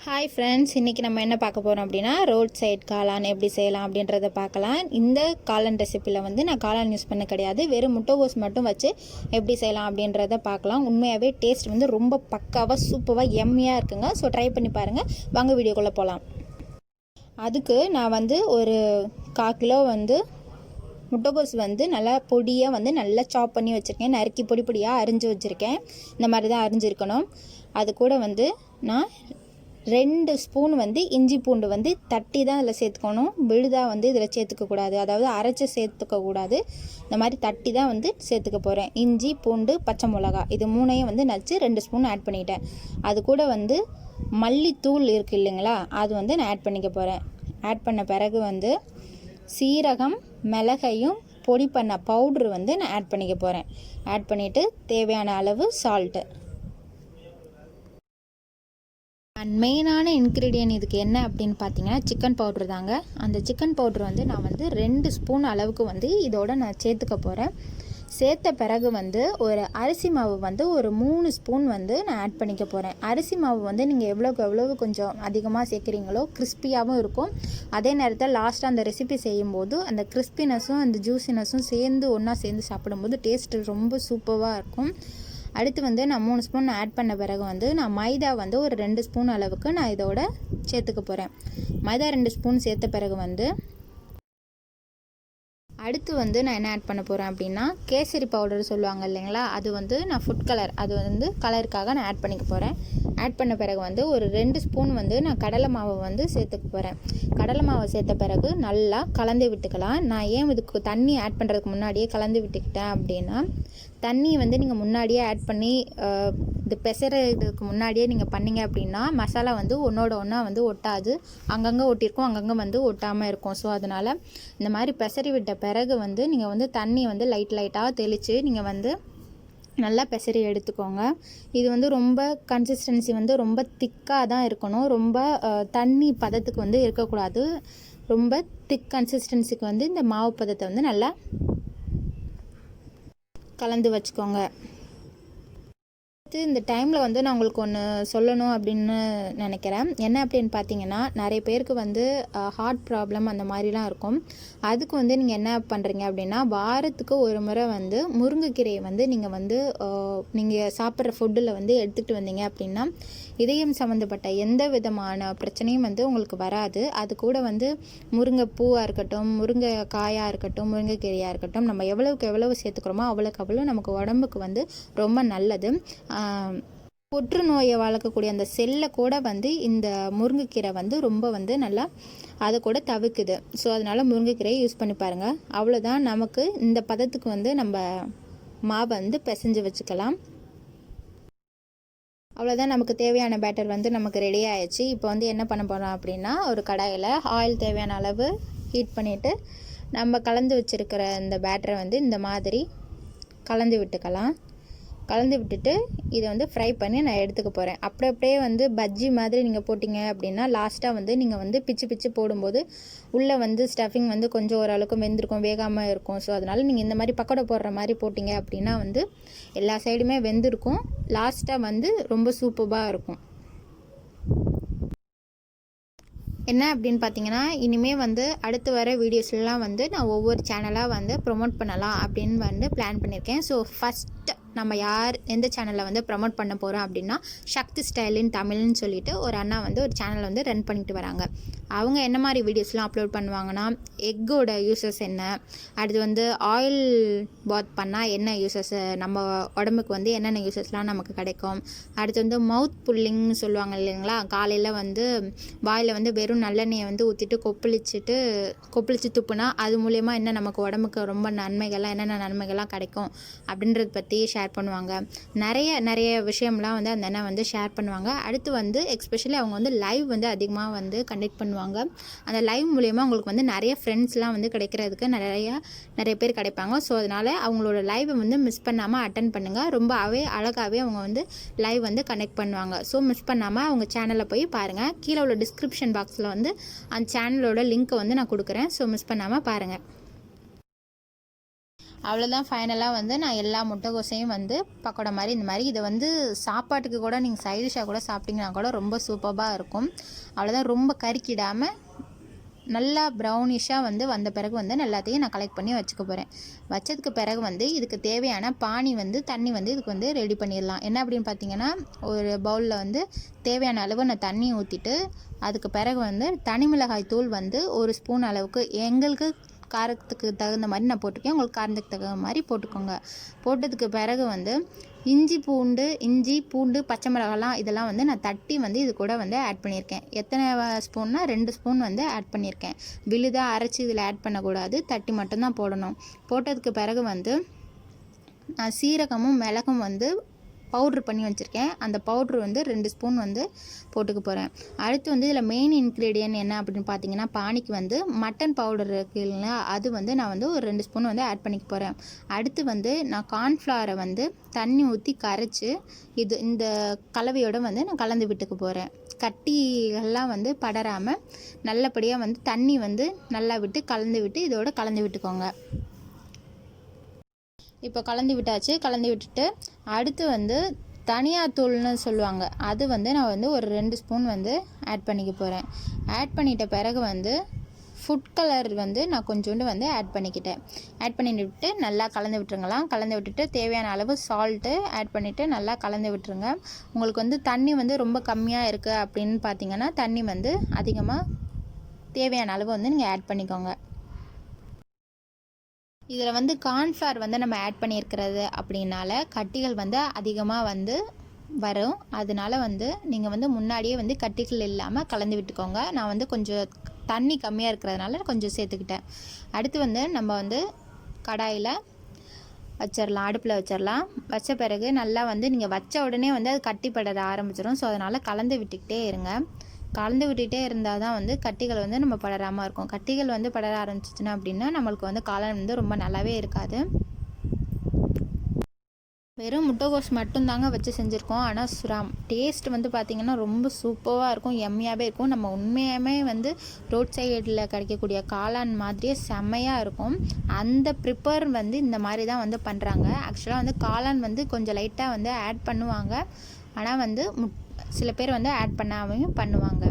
Hi friends, இன்றைக்கி நம்ம என்ன பார்க்க போகிறோம் அப்படின்னா ரோட் சைட் காளான் எப்படி செய்யலாம் அப்படின்றத பார்க்கலாம். இந்த காளான் ரெசிப்பியில் வந்து நான் காளான் யூஸ் பண்ண கிடையாது, வெறும் முட்டைகோஸ் மட்டும் வச்சு எப்படி செய்யலாம் அப்படின்றத பார்க்கலாம். உண்மையாகவே டேஸ்ட் வந்து ரொம்ப பக்காவாக சூப்பராக எம்மியாக இருக்குங்க. ஸோ ட்ரை பண்ணி பாருங்கள். வாங்க வீடியோக்குள்ளே போகலாம். அதுக்கு நான் வந்து ஒரு 1/4 கிலோ வந்து முட்டைகோஸ் வந்து நல்லா பொடியாக வந்து நல்லா சாப் பண்ணி வச்சுருக்கேன். நறுக்கி பொடி பொடியாக அரிஞ்சு வச்சுருக்கேன். இந்த மாதிரி தான் அரிஞ்சிருக்கணும். அது கூட வந்து நான் 2 ஸ்பூன் வந்து இஞ்சி பூண்டு வந்து தட்டி தான் இதில் சேர்த்துக்கணும். விழுதாக வந்து இதில் சேர்த்துக்கக்கூடாது, அதாவது அரைச்சி சேர்த்துக்கக்கூடாது. இந்த மாதிரி தட்டி தான் வந்து சேர்த்துக்க போகிறேன். இஞ்சி பூண்டு பச்சை மிளகா இது 3ஐயும் வந்து நச்சு 2 ஸ்பூன் ஆட் பண்ணிட்டேன். அது கூட வந்து மல்லித்தூள் இருக்குது இல்லைங்களா, அது வந்து நான் ஆட் பண்ணிக்க போகிறேன். ஆட் பண்ண பிறகு வந்து சீரகம் மிளகையும் பொடி பண்ண பவுட்ரு வந்து நான் ஆட் பண்ணிக்க போகிறேன். ஆட் பண்ணிவிட்டு தேவையான அளவு சால்ட்டு. அண்ட் மெயினான இன்க்ரீடியன்ட் இதுக்கு என்ன அப்படின்னு பார்த்தீங்கன்னா சிக்கன் பவுட்ரு தாங்க. அந்த சிக்கன் பவுட்ரு வந்து நான் வந்து 2 ஸ்பூன் அளவுக்கு வந்து இதோட நான் சேர்த்துக்க போகிறேன். சேர்த்த பிறகு வந்து ஒரு அரிசி மாவு வந்து ஒரு 3 ஸ்பூன் வந்து நான் ஆட் பண்ணிக்க போகிறேன். அரிசி மாவு வந்து நீங்கள் எவ்வளோக்கு கொஞ்சம் அதிகமாக சேர்க்குறீங்களோ கிறிஸ்பியாகவும் இருக்கும். அதே நேரத்தில் லாஸ்ட்டாக அந்த ரெசிபி செய்யும்போது அந்த கிறிஸ்பினஸும் அந்த ஜூஸினஸும் சேர்ந்து ஒன்றா சேர்ந்து சாப்பிடும்போது டேஸ்ட்டு ரொம்ப சூப்பராக இருக்கும். அடுத்து வந்து நான் 3 ஸ்பூன் ஆட் பண்ண பிறகு வந்து நான் மைதா வந்து ஒரு 2 ஸ்பூன் அளவுக்கு நான் இதோட சேர்த்துக்க போகிறேன். மைதா 2 ஸ்பூன் சேர்த்த பிறகு வந்து அடுத்து வந்து நான் என்ன ஆட் பண்ண போகிறேன் அப்படின்னா கேசரி பவுடர் சொல்லுவாங்க இல்லைங்களா, அது வந்து நான் ஃபுட் கலர், அது வந்து கலருக்காக நான் ஆட் பண்ணிக்க போகிறேன். ஆட் பண்ண பிறகு வந்து ஒரு 2 ஸ்பூன் வந்து நான் கடலை மாவை வந்து சேர்த்துக்க போகிறேன். கடலை மாவை சேர்த்த பிறகு நல்லா கலந்து விட்டுக்கலாம். நான் ஏன் இதுக்கு தண்ணி ஆட் பண்ணுறதுக்கு முன்னாடியே கலந்து விட்டுக்கிட்டேன் அப்படின்னா, தண்ணி வந்து நீங்கள் முன்னாடியே ஆட் பண்ணி இது பெசறதுக்கு முன்னாடியே நீங்கள் பண்ணிங்க அப்படின்னா மசாலா வந்து ஒன்றோட ஒன்றா வந்து ஒட்டாது, அங்கங்கே ஒட்டியிருக்கும், அங்கங்கே வந்து ஒட்டாமல் இருக்கும். ஸோ அதனால் இந்த மாதிரி பெசறி விட்ட பிறகு வந்து நீங்கள் வந்து தண்ணி வந்து லைட்டாக தெளித்து நீங்கள் வந்து நல்லா பெசரி எடுத்துக்கோங்க. இது வந்து ரொம்ப கன்சிஸ்டன்சி வந்து ரொம்ப திக்காக தான் இருக்கணும். ரொம்ப தண்ணி பதத்துக்கு வந்து இருக்கக்கூடாது. ரொம்ப திக் கன்சிஸ்டன்சிக்கு வந்து இந்த மாவு பதத்தை வந்து நல்லா கலந்து வச்சுக்கோங்க. இந்த டைமில் வந்து நான் உங்களுக்கு ஒன்று சொல்லணும் அப்படின்னு நினைக்கிறேன். என்ன அப்படின்னு பார்த்தீங்கன்னா, நிறைய பேருக்கு வந்து ஹார்ட் ப்ராப்ளம் அந்த மாதிரிலாம் இருக்கும். அதுக்கு வந்து நீங்கள் என்ன பண்ணுறீங்க அப்படின்னா, வாரத்துக்கு ஒரு முறை வந்து முருங்கைக்கீரையை வந்து நீங்கள் சாப்பிட்ற ஃபுட்டில் வந்து எடுத்துகிட்டு வந்தீங்க அப்படின்னா இதயம் சம்மந்தப்பட்ட எந்த விதமான பிரச்சனையும் வந்து உங்களுக்கு வராது. அது கூட வந்து முருங்கைப்பூவாக இருக்கட்டும், முருங்கை காயாக இருக்கட்டும், முருங்கைக்கீரையாக இருக்கட்டும், நம்ம எவ்வளவு சேர்த்துக்கிறோமோ அவ்வளோ நமக்கு உடம்புக்கு வந்து ரொம்ப நல்லது. புற்றுநோயை வளர்க்கக்கூடிய அந்த செல்லை கூட வந்து இந்த முருங்கைக்கீரை வந்து ரொம்ப வந்து நல்லா அதை கூட தவிர்க்குது. ஸோ அதனால் முருங்கைக்கீரையை யூஸ் பண்ணி பாருங்கள். அவ்வளோதான், நமக்கு இந்த பதத்துக்கு வந்து நம்ம மாவை வந்து பிசைஞ்சு வச்சுக்கலாம். அவ்வளோதான், நமக்கு தேவையான பேட்டர் வந்து நமக்கு ரெடி ஆயிடுச்சு. இப்போ வந்து என்ன பண்ண போகிறோம் அப்படின்னா, ஒரு கடாயில் ஆயில் தேவையான அளவு ஹீட் பண்ணிவிட்டு நம்ம கலந்து வச்சுருக்கிற இந்த பேட்டரை வந்து இந்த மாதிரி கலந்து விட்டுக்கலாம். கலந்து விட்டுட்டு இதை வந்து ஃப்ரை பண்ணி நான் எடுத்துக்க போகிறேன். அப்படியே வந்து பஜ்ஜி மாதிரி நீங்கள் போட்டிங்க அப்படின்னா லாஸ்ட்டாக வந்து நீங்கள் வந்து பிச்சு போடும்போது உள்ளே வந்து ஸ்டஃபிங் வந்து கொஞ்சம் ஓரளவுக்கு வெந்திருக்கும், வேகாமல் இருக்கும். ஸோ அதனால் நீங்கள் இந்த மாதிரி பக்கோடா போடுற மாதிரி போட்டிங்க அப்படின்னா வந்து எல்லா சைடுமே வெந்திருக்கும். லாஸ்ட்டாக வந்து ரொம்ப சூப்பராக இருக்கும். என்ன அப்படின்னு பார்த்தீங்கன்னா, இனிமேல் வந்து அடுத்து வர வீடியோஸ்லாம் வந்து நான் ஒவ்வொரு சேனலாக வந்து ப்ரொமோட் பண்ணலாம் அப்படின்னு வந்து பிளான் பண்ணியிருக்கேன். ஸோ ஃபஸ்ட்டு நம்ம எந்த சேனலில் வந்து ப்ரமோட் பண்ண போகிறோம் அப்படின்னா, சக்தி ஸ்டைல் இன் தமிழ்னு சொல்லிட்டு ஒரு அண்ணா வந்து ஒரு சேனல் வந்து ரன் பண்ணிட்டு வராங்க. அவங்க என்ன மாதிரி வீடியோஸ்லாம் அப்லோட் பண்ணுவாங்கன்னா, எக்கோட யூசஸ் என்ன, அடுத்து வந்து ஆயில் பாத் பண்ணால் என்ன யூசஸ், நம்ம உடம்புக்கு வந்து என்னென்ன யூசஸ்லாம் நமக்கு கிடைக்கும், அடுத்து வந்து மவுத் புல்லிங்னு சொல்லுவாங்க இல்லைங்களா, காலையில் வந்து வாயில் வந்து வெறும் நல்லெண்ணெயை வந்து ஊற்றிட்டு கொப்பளிச்சு துப்புனா அது மூலயமா என்ன நமக்கு உடம்புக்கு ரொம்ப நன்மைகள்லாம் என்னென்ன நன்மைகள்லாம் கிடைக்கும் அப்படின்றத பற்றி ஷேர் பண்ணுவாங்க. நிறைய விஷயம்லாம் வந்து அந்த அண்ணா வந்து ஷேர் பண்ணுவாங்க. அடுத்து வந்து எஸ்பெஷலி அவங்க வந்து லைவ் வந்து அதிகமாக வந்து கண்டக்ட் பண்ணுவாங்க. அந்த லைவ் மூலயமா உங்களுக்கு வந்து நிறைய ஃப்ரெண்ட்ஸ்லாம் வந்து கிடைக்கிறதுக்கு நிறைய பேர் கிடைப்பாங்க. ஸோ அதனால் அவங்களோட லைவை வந்து மிஸ் பண்ணாமல் அட்டன் பண்ணுங்கள். ரொம்பவே அழகாகவே அவங்க வந்து லைவ் வந்து கனெக்ட் பண்ணுவாங்க. ஸோ மிஸ் பண்ணாமல் அவங்க சேனலில் போய் பாருங்கள். கீழே உள்ள டிஸ்கிரிப்ஷன் பாக்ஸில் வந்து அந்த சேனலோட லிங்க்கை வந்து நான் கொடுக்குறேன். ஸோ மிஸ் பண்ணாமல் பாருங்கள். அவ்வளோதான் ஃபைனலாக வந்து நான் எல்லா முட்டைகோஸையும் வந்து பக்கோடா மாதிரி இந்த மாதிரி இதை வந்து சாப்பாட்டுக்கு கூட நீங்கள் சைடிஷாக கூட சாப்பிட்டிங்கன்னா கூட ரொம்ப சூப்பராக இருக்கும். அவ்வளோதான், ரொம்ப கருக்கிடாமல் நல்லா ப்ரௌனிஷாக வந்து வந்த பிறகு வந்து எல்லாத்தையும் நான் கலெக்ட் பண்ணி வச்சுக்க போகிறேன். வச்சதுக்கு பிறகு வந்து இதுக்கு தேவையான பானி வந்து தண்ணி வந்து இதுக்கு வந்து ரெடி பண்ணிடலாம். என்ன அப்படின்னு பார்த்தீங்கன்னா, ஒரு பவுலில் வந்து தேவையான அளவு நான் தண்ணி ஊற்றிட்டு அதுக்கு பிறகு வந்து தனி மிளகாய் தூள் வந்து 1 ஸ்பூன் அளவுக்கு, எங்களுக்கு காரத்துக்கு தகுந்த மாதிரி நான் போட்டிருக்கேன், உங்களுக்கு காரத்துக்கு தகுந்த மாதிரி போட்டுக்கோங்க. போட்டதுக்கு பிறகு வந்து இஞ்சி பூண்டு பச்சை மிளகாலாம் இதெல்லாம் வந்து நான் தட்டி வந்து இது கூட வந்து ஆட் பண்ணியிருக்கேன். எத்தனை ஸ்பூன்னா 2 ஸ்பூன் வந்து ஆட் பண்ணியிருக்கேன். விழுதாக அரைச்சி இதில் ஆட் பண்ணக்கூடாது, தட்டி மட்டும்தான் போடணும். போட்டதுக்கு பிறகு வந்து நான் சீரகமும் மிளகும் வந்து பவுட்ரு பண்ணி வச்சுருக்கேன். அந்த பவுட்ரு வந்து 2 ஸ்பூன் வந்து போட்டுக்க போகிறேன். அடுத்து வந்து இதில் மெயின் இன்க்ரீடியன்ட் என்ன அப்படின்னு பார்த்தீங்கன்னா, பானிக்கு வந்து மட்டன் பவுடர் இருக்குது இல்லைங்களா, அது வந்து நான் வந்து ஒரு 2 ஸ்பூன் வந்து ஆட் பண்ணிக்க போகிறேன். அடுத்து வந்து நான் கார்ன்ஃப்ளவரை வந்து தண்ணி ஊற்றி கரைச்சி இந்த கலவையோடு வந்து நான் கலந்து விட்டுக்க போகிறேன். கட்டிகள்லாம் வந்து படராமல் நல்லபடியாக வந்து தண்ணி வந்து நல்லா விட்டு கலந்து விட்டு இதோட கலந்து விட்டுக்கோங்க. இப்போ கலந்து விட்டுட்டு அடுத்து வந்து தனியாத்தூள்னு சொல்லுவாங்க, அது வந்து நான் வந்து ஒரு 2 ஸ்பூன் வந்து ஆட் பண்ணிக்க போகிறேன். ஆட் பண்ணிட்ட பிறகு வந்து ஃபுட் கலர் வந்து நான் கொஞ்சோண்டு வந்து ஆட் பண்ணிவிட்டு நல்லா கலந்து விட்டுருங்களாம். கலந்து விட்டுட்டு தேவையான அளவு சால்ட்டு ஆட் பண்ணிவிட்டு நல்லா கலந்து விட்டுருங்க. உங்களுக்கு வந்து தண்ணி வந்து ரொம்ப கம்மியாக இருக்குது அப்படின்னு பார்த்தீங்கன்னா தண்ணி வந்து அதிகமாக தேவையான அளவு வந்து நீங்கள் ஆட் பண்ணிக்கோங்க. இதில் வந்து கார்ன்ஃப்ளவர் வந்து நம்ம ஆட் பண்ணியிருக்கிறது அப்படின்னால கட்டிகள் வந்து அதிகமாக வந்து வரும். அதனால வந்து நீங்கள் வந்து முன்னாடியே வந்து கட்டிகள் இல்லாமல் கலந்து விட்டுக்கோங்க. நான் வந்து கொஞ்சம் தண்ணி கம்மியாக இருக்கிறதுனால கொஞ்சம் சேர்த்துக்கிட்டேன். அடுத்து வந்து நம்ம வந்து கடாயில் வச்சிடலாம், அடுப்பில் வச்சிடலாம். வச்ச பிறகு நல்லா வந்து நீங்கள் வச்ச உடனே வந்து அது கட்டிப்பட ஆரம்பிச்சிடும். ஸோ அதனால் கலந்து விட்டுக்கிட்டே இருங்க. கலந்து விட்டுகிட்டே இருந்தால் தான் வந்து கட்டிகள் வந்து நம்ம படராமல் இருக்கும். கட்டிகள் வந்து படர ஆரம்பிச்சிச்சுன்னா அப்படின்னா நம்மளுக்கு வந்து காளான் வந்து ரொம்ப நல்லாவே இருக்காது. வெறும் முட்டைகோஸ் மட்டும்தாங்க வச்சு செஞ்சுருக்கோம். ஆனால் டேஸ்ட் வந்து பார்த்திங்கன்னா ரொம்ப சூப்பராக இருக்கும், எம்மியாகவே இருக்கும். நம்ம உண்மையாகவே வந்து ரோட் சைடில் கிடைக்கக்கூடிய காளான் மாதிரியே செம்மையாக இருக்கும். அந்த ப்ரிப்பேர் வந்து இந்த மாதிரி தான் வந்து பண்ணுறாங்க. ஆக்சுவலாக வந்து காளான் வந்து கொஞ்சம் லைட்டாக வந்து ஆட் பண்ணுவாங்க, ஆனால் வந்து சில பேர் வந்து ஆட் பண்ணாமையும் பண்ணுவாங்க.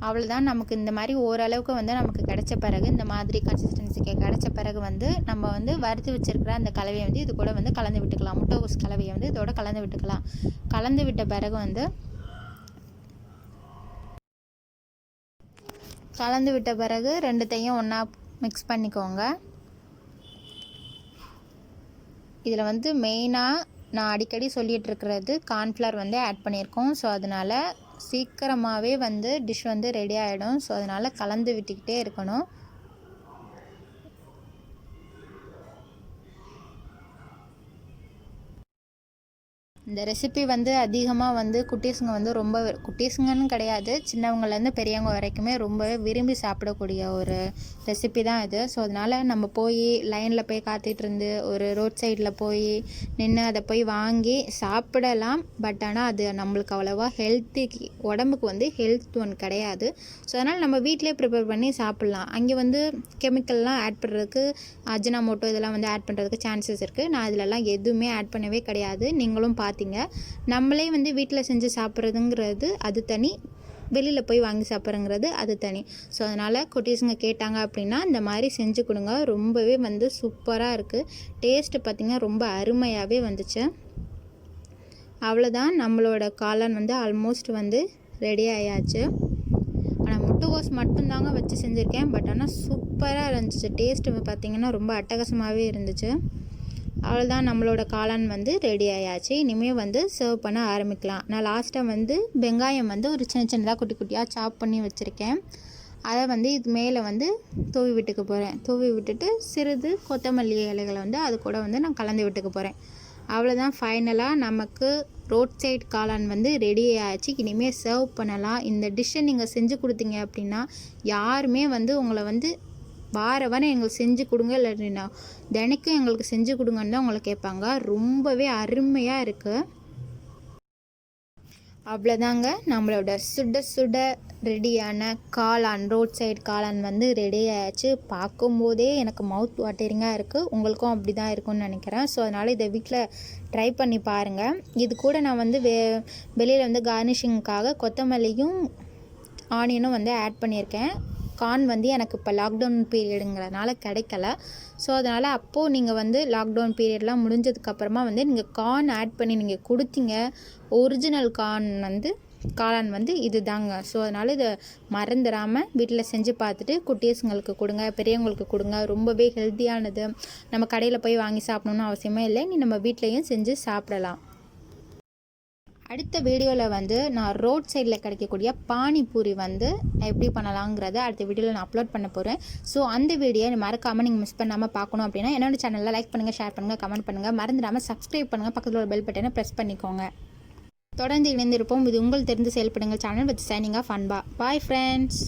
அவ்வளோதான். நமக்கு இந்த மாதிரி ஓரளவுக்கு வந்து நமக்கு கிடைச்ச பிறகு, இந்த மாதிரி கன்சிஸ்டன்சிக்கு கிடைச்ச பிறகு வந்து நம்ம வந்து வறுத்து வச்சுருக்கிற அந்த கலவையை வந்து இது கூட வந்து கலந்து விட்டுக்கலாம். முட்டைகோஸ் கலவையை வந்து இதோட கலந்து விட்டுக்கலாம். கலந்து விட்ட பிறகு வந்து ரெண்டுத்தையும் ஒன்றா மிக்ஸ் பண்ணிக்கோங்க. இதில் வந்து மெயினாக நான் அடிக்கடி சொல்லிகிட்டு இருக்கிறது கார்ன்ஃப்ளவர் வந்து ஆட் பண்ணியிருக்கோம். ஸோ அதனால் சீக்கிரமாகவே வந்து டிஷ் வந்து ரெடி ஆகிடும். ஸோ அதனால் கலந்து விட்டுக்கிட்டே இருக்கணும். இந்த ரெசிபி வந்து அதிகமாக வந்து குட்டீஸுங்க வந்து ரொம்ப, குட்டீஸுங்கன்னு கிடையாது, சின்னவங்கலேருந்து பெரியவங்க வரைக்குமே ரொம்பவே விரும்பி சாப்பிடக்கூடிய ஒரு ரெசிபி தான் இது. ஸோ அதனால் நம்ம போய் லைனில் போய் காத்துட்டு இருந்து ஒரு ரோட் சைடில் போய் நின்று அதை போய் வாங்கி சாப்பிடலாம். பட் ஆனால் அது நம்மளுக்கு அவ்வளோவா உடம்புக்கு வந்து ஹெல்த் ஒன் கிடையாது. ஸோ அதனால் நம்ம வீட்டிலே ப்ரிப்பேர் பண்ணி சாப்பிட்லாம். அங்கே வந்து கெமிக்கல்லாம் ஆட் பண்ணுறதுக்கு, அஜினாமோட்டோ இதெல்லாம் வந்து ஆட் பண்ணுறதுக்கு சான்சஸ் இருக்குது. நான் இதிலெல்லாம் எதுவுமே ஆட் பண்ணவே கிடையாது. நீங்களும் பார்த்தீங்க. நம்மளே வந்து வீட்டில் செஞ்சு சாப்பிட்றதுங்கிறது அது தனி, வெளியில் போய் வாங்கி சாப்பிட்றங்கிறது அது தனி. ஸோ அதனால் குட்டீஸுங்க கேட்டாங்க அப்படின்னா இந்த மாதிரி செஞ்சு கொடுங்க. ரொம்பவே வந்து சூப்பராக இருக்குது. டேஸ்ட்டு பார்த்திங்கன்னா ரொம்ப அருமையாகவே வந்துச்சு. அவ்வளோதான், நம்மளோட காளான் வந்து ஆல்மோஸ்ட் வந்து ரெடி ஆயாச்சு. ஆனால் முட்டைகோஸ் மட்டும்தாங்க வச்சு செஞ்சுருக்கேன். பட் ஆனால் சூப்பராக இருந்துச்சு. டேஸ்ட்டு பார்த்திங்கன்னா ரொம்ப அட்டகாசமாகவே இருந்துச்சு. அவ்வளோதான், நம்மளோட காளான் வந்து ரெடி ஆயாச்சு. இனிமேல் வந்து சர்வ் பண்ண ஆரம்பிக்கலாம். நான் லாஸ்ட்டாக வந்து வெங்காயம் வந்து ஒரு சின்னதாக குட்டி குட்டியாக சாப் பண்ணி வச்சுருக்கேன். அதை வந்து இது மேலே வந்து தூவி விட்டுக்க போகிறேன். தூவி விட்டுட்டு சிறிது கொத்தமல்லி இலைகளை வந்து அது கூட வந்து நான் கலந்து விட்டுக்க போகிறேன். அவ்வளோதான், ஃபைனலாக நமக்கு ரோட் சைட் காளான் வந்து ரெடி ஆகிடுச்சு. இனிமேல் சர்வ் பண்ணலாம். இந்த டிஷ்ஷை நீங்கள் செஞ்சு கொடுத்தீங்க அப்படின்னா யாருமே வந்து உங்களை வந்து வாரம் எங்களுக்கு செஞ்சு கொடுங்க, இல்லைன்னா தினைக்கும் எங்களுக்கு செஞ்சு கொடுங்கன்னு தான் உங்களை கேட்பாங்க. ரொம்பவே அருமையாக இருக்குது. அவ்வளோதாங்க, நம்மளோட சுட சுட ரெடியான காளான், ரோட் சைடு காளான் வந்து ரெடி ஆயாச்சு. பார்க்கும்போதே எனக்கு மவுத் வாட்டரிங்காக இருக்குது. உங்களுக்கும் அப்படி தான் இருக்கும்னு நினைக்கிறேன். ஸோ அதனால் இதை வீட்டில் ட்ரை பண்ணி பாருங்கள். இது கூட நான் வந்து வெளியில் வந்து கார்னிஷிங்காக கொத்தமல்லியும் ஆனியனும் வந்து ஆட் பண்ணியிருக்கேன். கார்ன் வந்து எனக்கு இப்போ லாக்டவுன் பீரியடுங்கிறதுனால கிடைக்கல. ஸோ அதனால் அப்போது நீங்கள் வந்து லாக்டவுன் பீரியட்லாம் முடிஞ்சதுக்கப்புறமா வந்து நீங்கள் கார்ன் ஆட் பண்ணி நீங்கள் கொடுத்தீங்க. ஒரிஜினல் காளான் வந்து இது தாங்க. ஸோ அதனால் இதை மறந்துடாமல் வீட்டில் செஞ்சு பார்த்துட்டு குட்டீஸுங்களுக்கு கொடுங்க, பெரியவங்களுக்கு கொடுங்க. ரொம்பவே ஹெல்த்தியானது. நம்ம கடையில் போய் வாங்கி சாப்பிடணுன்னு அவசியமே இல்லை. நம்ம வீட்லேயும் செஞ்சு சாப்பிடலாம். அடுத்த வீடியோவில் வந்து நான் ரோட் சைடில் கிடைக்கக்கூடிய பானிபூரி வந்து எப்படி பண்ணலாங்கிறத அடுத்த வீடியோவில் நான் அப்லோட் பண்ண போகிறேன். ஸோ அந்த வீடியோ மறக்காமல் நீங்கள் மிஸ் பண்ணாமல் பார்க்கணும் அப்படின்னா என்னோடய சேனலில் லைக் பண்ணுங்கள், ஷேர் பண்ணுங்கள், கமெண்ட் பண்ணுங்கள். மறந்துடாமல் சப்ஸ்கிரைப் பண்ணுங்கள். பக்கத்தில் ஒரு பெல் பட்டனை ப்ரெஸ் பண்ணிக்கோங்க. தொடர்ந்து இணைந்திருப்போம். இது உங்கள் தெரிந்து செயல்படுங்கள் சேனல் வித் சைனிங் ஆஃப் அன்பா. Bye friends.